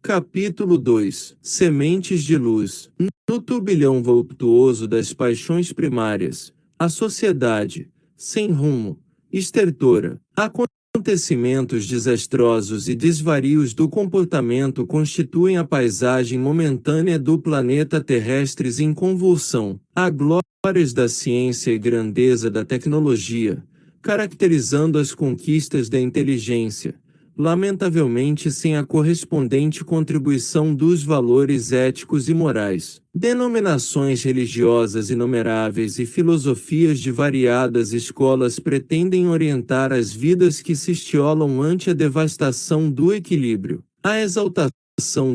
Capítulo 2 Sementes de luz. No turbilhão voluptuoso das paixões primárias, a sociedade, sem rumo, estertora. Acontecimentos desastrosos e desvarios do comportamento constituem a paisagem momentânea do planeta terrestre em convulsão. Há glórias da ciência e grandeza da tecnologia, caracterizando as conquistas da inteligência, lamentavelmente sem a correspondente contribuição dos valores éticos e morais. Denominações religiosas inumeráveis e filosofias de variadas escolas pretendem orientar as vidas que se estiolam ante a devastação do equilíbrio, a exaltação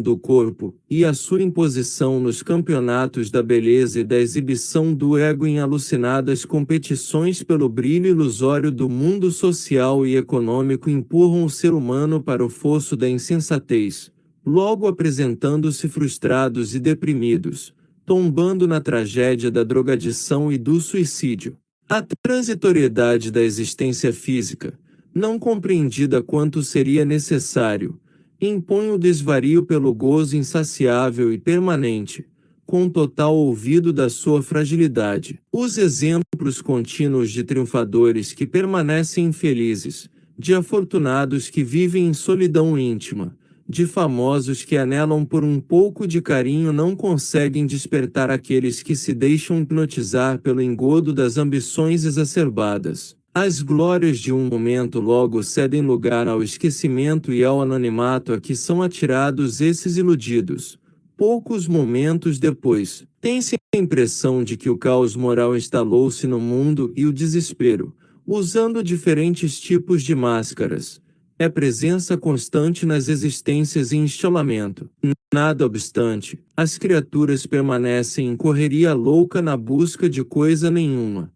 do corpo, e a sua imposição nos campeonatos da beleza e da exibição do ego em alucinadas competições pelo brilho ilusório do mundo social e econômico empurram o ser humano para o fosso da insensatez, logo apresentando-se frustrados e deprimidos, tombando na tragédia da drogadição e do suicídio. A transitoriedade da existência física, não compreendida quanto seria necessário, impõe o desvario pelo gozo insaciável e permanente, com total olvido da sua fragilidade. Os exemplos contínuos de triunfadores que permanecem infelizes, de afortunados que vivem em solidão íntima, de famosos que anelam por um pouco de carinho não conseguem despertar aqueles que se deixam hipnotizar pelo engodo das ambições exacerbadas. As glórias de um momento logo cedem lugar ao esquecimento e ao anonimato a que são atirados esses iludidos. Poucos momentos depois, tem-se a impressão de que o caos moral instalou-se no mundo e o desespero, usando diferentes tipos de máscaras, é presença constante nas existências em estiolamento. Nada obstante, as criaturas permanecem em correria louca na busca de coisa nenhuma.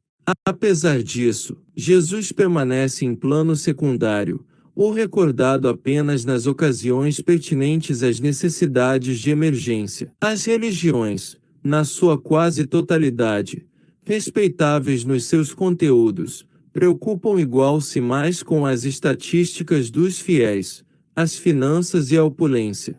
Apesar disso, Jesus permanece em plano secundário, ou recordado apenas nas ocasiões pertinentes às necessidades de emergência. As religiões, na sua quase totalidade, respeitáveis nos seus conteúdos, preocupam igual se mais com as estatísticas dos fiéis, as finanças e a opulência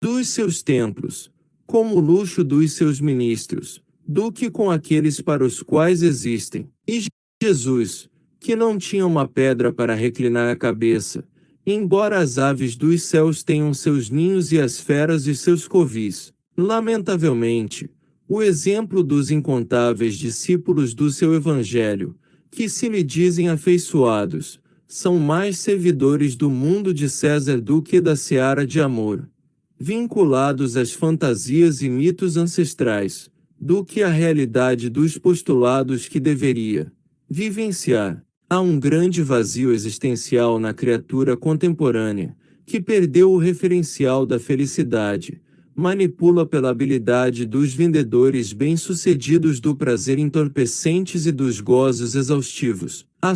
dos seus templos, como o luxo dos seus ministros, do que com aqueles para os quais existem. E Jesus, que não tinha uma pedra para reclinar a cabeça, embora as aves dos céus tenham seus ninhos e as feras os seus covis, lamentavelmente, o exemplo dos incontáveis discípulos do seu evangelho, que se lhe dizem afeiçoados, são mais servidores do mundo de César do que da seara de amor, vinculados às fantasias e mitos ancestrais, do que a realidade dos postulados que deveria vivenciar. Há um grande vazio existencial na criatura contemporânea, que perdeu o referencial da felicidade, manipula pela habilidade dos vendedores bem-sucedidos do prazer entorpecentes e dos gozos exaustivos. A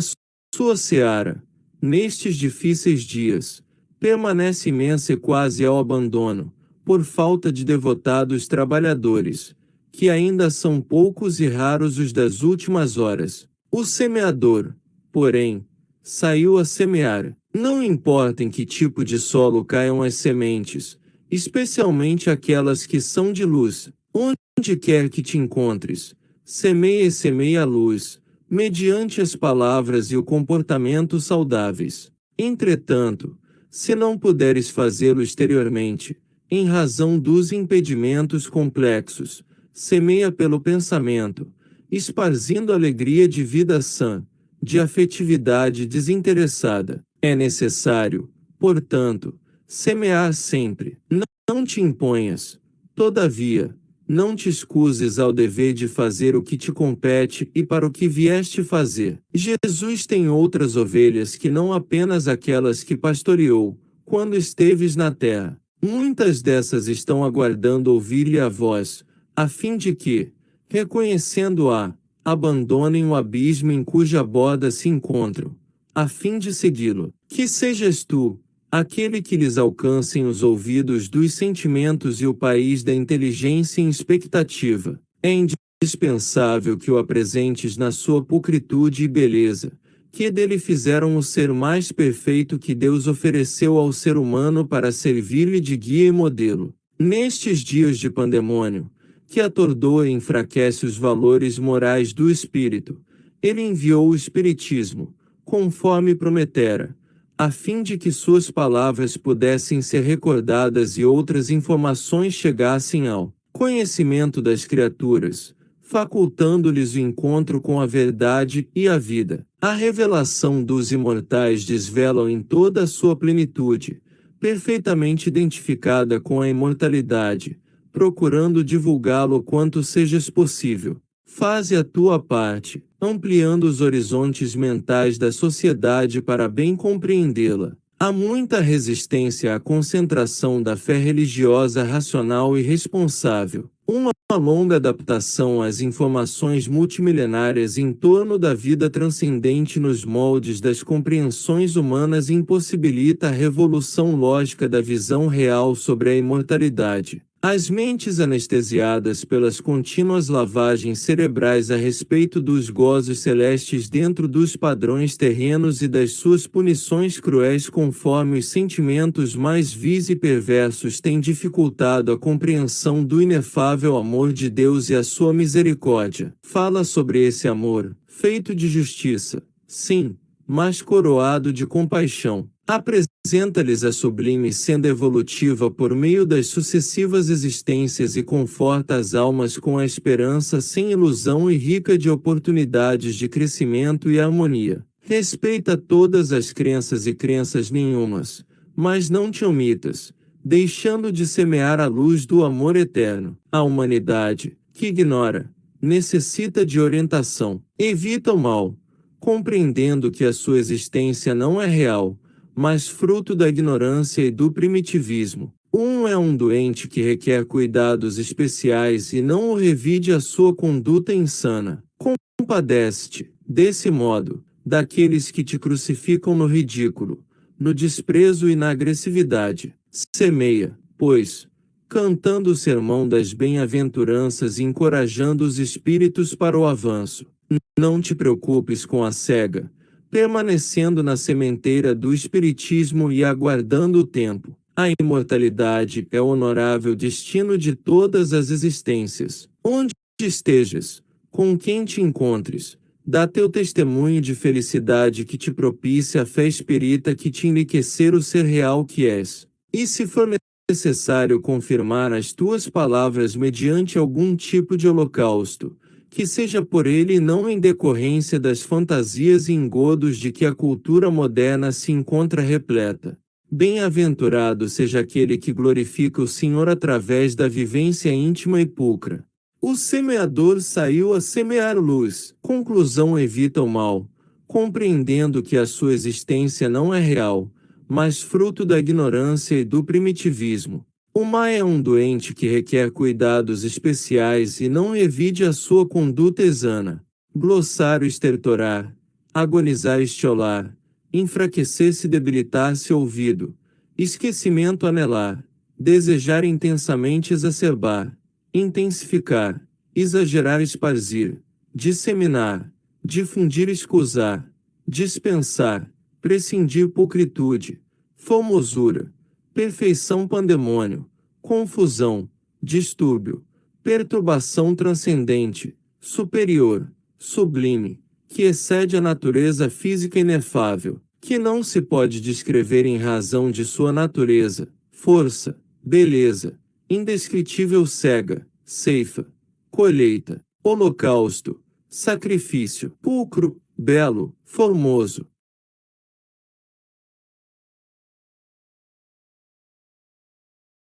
sua seara, nestes difíceis dias, permanece imensa e quase ao abandono, por falta de devotados trabalhadores, que ainda são poucos e raros os das últimas horas. O semeador, porém, saiu a semear. Não importa em que tipo de solo caiam as sementes, especialmente aquelas que são de luz, onde quer que te encontres, semeia e semeia a luz, mediante as palavras e o comportamento saudáveis. Entretanto, se não puderes fazê-lo exteriormente, em razão dos impedimentos complexos, semeia pelo pensamento, esparzindo alegria de vida sã, de afetividade desinteressada. É necessário, portanto, semear sempre. Não te imponhas, todavia, não te escuses ao dever de fazer o que te compete e para o que vieste fazer. Jesus tem outras ovelhas que não apenas aquelas que pastoreou, quando esteves na terra. Muitas dessas estão aguardando ouvir-lhe a voz, a fim de que, reconhecendo-a, abandonem o abismo em cuja borda se encontram, a fim de segui-lo. Que sejas tu, aquele que lhes alcancem os ouvidos dos sentimentos e o país da inteligência em expectativa. É indispensável que o apresentes na sua pulcritude e beleza, que dele fizeram o ser mais perfeito que Deus ofereceu ao ser humano para servir-lhe de guia e modelo. Nestes dias de pandemônio, que atordoa e enfraquece os valores morais do espírito, ele enviou o Espiritismo, conforme prometera, a fim de que suas palavras pudessem ser recordadas e outras informações chegassem ao conhecimento das criaturas, facultando-lhes o encontro com a verdade e a vida. A revelação dos imortais desvela em toda a sua plenitude, perfeitamente identificada com a imortalidade, procurando divulgá-lo quanto sejas possível. Faze a tua parte, ampliando os horizontes mentais da sociedade para bem compreendê-la. Há muita resistência à concentração da fé religiosa racional e responsável. Uma longa adaptação às informações multimilenárias em torno da vida transcendente nos moldes das compreensões humanas impossibilita a revolução lógica da visão real sobre a imortalidade. As mentes anestesiadas pelas contínuas lavagens cerebrais a respeito dos gozos celestes dentro dos padrões terrenos e das suas punições cruéis conforme os sentimentos mais vis e perversos têm dificultado a compreensão do inefável amor de Deus e a sua misericórdia. Fala sobre esse amor, feito de justiça, sim, mas coroado de compaixão. Apresenta-lhes a sublime senda evolutiva por meio das sucessivas existências e conforta as almas com a esperança sem ilusão e rica de oportunidades de crescimento e harmonia. Respeita todas as crenças e crenças nenhumas, mas não te omitas, deixando de semear a luz do amor eterno. A humanidade, que ignora, necessita de orientação. Evita o mal, compreendendo que a sua existência não é real, mas fruto da ignorância e do primitivismo. É um doente que requer cuidados especiais e não o revide a sua conduta insana. Compadece-te, desse modo, daqueles que te crucificam no ridículo, no desprezo e na agressividade. Semeia, pois, cantando o sermão das bem-aventuranças e encorajando os espíritos para o avanço. Não te preocupes com a cega, permanecendo na sementeira do espiritismo e aguardando o tempo. A imortalidade é o honorável destino de todas as existências. Onde estejas, com quem te encontres, dá teu testemunho de felicidade que te propicie a fé espírita que te enriquecer o ser real que és. E se for necessário confirmar as tuas palavras mediante algum tipo de holocausto, que seja por ele e não em decorrência das fantasias e engodos de que a cultura moderna se encontra repleta. Bem-aventurado seja aquele que glorifica o Senhor através da vivência íntima e pulcra. O semeador saiu a semear luz. Conclusão: evita o mal, compreendendo que a sua existência não é real, mas fruto da ignorância e do primitivismo. O mal é um doente que requer cuidados especiais e não evide a sua conduta exana. Glossário: estertorar, agonizar, estiolar, enfraquecer-se, debilitar-se, ouvido, esquecimento, anelar, desejar intensamente, exacerbar, intensificar, exagerar, esparzir, disseminar, difundir, escusar, dispensar, prescindir, pulcritude, formosura, perfeição, pandemônio, confusão, distúrbio, perturbação transcendente, superior, sublime, que excede a natureza física inefável, que não se pode descrever em razão de sua natureza, força, beleza, indescritível, cega, ceifa, colheita, holocausto, sacrifício, pulcro, belo, formoso,